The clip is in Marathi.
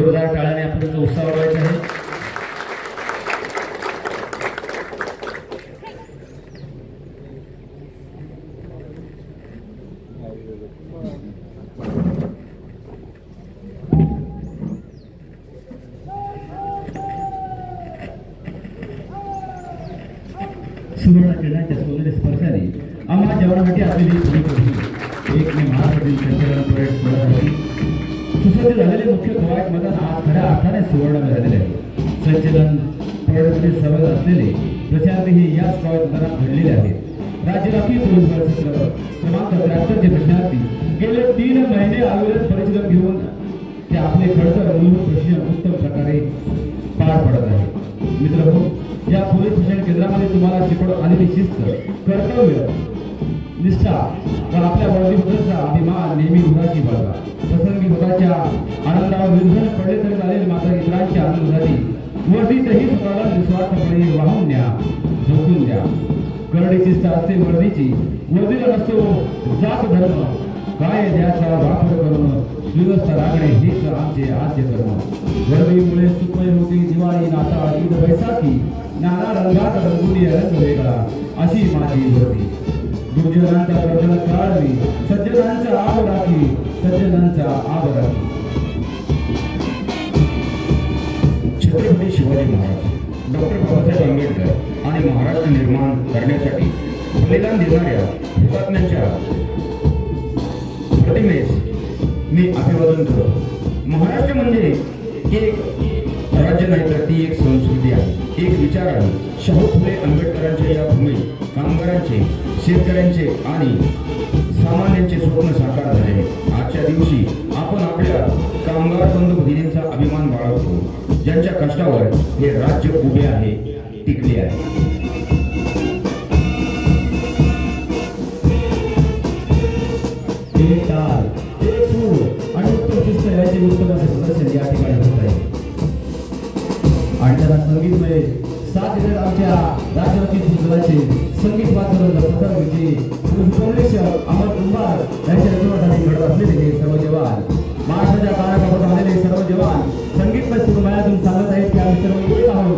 जोरदार टाळ्याने आपल्याला उत्साह वाढवायचा आहे. सुवर्ण किरणाच्या सोनेरी स्पर्शाने आम्हा जवानांसाठी आपली एक मे महाराष्ट्रातील संचलन परेड स्पर्धासाठी सुसज्ज झालेले मुख्य कवायत मैदान आज खऱ्या अर्थाने सुवर्ण झालेले आहे. संचलन परेडमध्ये सहभागी असलेले प्रचारक ही याच कवायत मैदानात घडलेले आहेत. राज्य राखीव पोलीस बल क्षेत्र क्रमांक 73 चे विद्यार्थी गेले 3 महिने अविरत परिश्रम घेऊन ते आपले खडतर मूलभूत प्रशिक्षण उत्तम प्रकारे पार पडत आहे. मित्रहो, या पोलीस प्रशिक्षण केंद्रामध्ये तुम्हाला शिकवण्यात आलेली शिस्त, कर्तव्य निष्ठा व आपल्या वर्दीबद्दलचा अभिमान नेहमी उदासी बाळगा. प्रसंगी स्वतःच्या आनंदावर निर्धन पडले तरी चालेल, मात्र इतरांच्या आनंदासाठी वर्दीतही स्वतःला निस्वार्थपणे वाहून न्या, झोकून द्या. करडी शिस्त असते वर्दीची, वर्दीला नसतो जात धर्म. काय द्याचा वापर करून सुव्यवस्थ राखणे हेच आमचे आद्य कर्म. वर्दीमुळे सुखमय होती दिवाळी, नाताळ, ईद, बैसाखी, नाना रंगात रंगुली रंग वेगळा अशी माझी वर्दी. दुर्जनांचा गर्दन काढवी, सज्जनांचा आब राखी, सज्जनांचा आब राखी. छत्रपती शिवाजी महाराज, डॉक्टर बाबासाहेब आंबेडकर आणि महाराष्ट्र निर्माण करण्यासाठी बलिदान देणाऱ्या हुतात्म्यांच्या प्रतिमेस मी अभिवादन करतो. महाराष्ट्र म्हणजे एक राज्य नाही तर ती एक संस्कृती आहे, एक विचार आहे. शाहू फुले आंबेडकरांच्या या भूमीत कामगारांचे, शेतकऱ्यांचे आणि सामान्यांचे स्वप्न साकार झाले. आजच्या दिवशी आपण आपल्या कामगार बंधू भगिनींचा अभिमान बाळगतो, ज्यांच्या कष्टावर हे राज्य उभे आहे, टिकले आहे. एक ताल, एक सूर आणि उत्तम शिस्त याचे उत्तम असे प्रदर्शन या ठिकाणी होत आहे. आणि त्याला संगीतमय साथ देत आमच्या राज्यवती फुलचे संगीत वातावरण पथकचे अमर कुंभार यांच्या नेतृत्वाखाली घडत असलेले हे सर्व जवान, महाराष्ट्राच्या कानाकोपऱ्यात आलेले सर्व जवान संगीतमय सुरमयातून सांगत आहेत की आम्ही सर्व एक आहोत.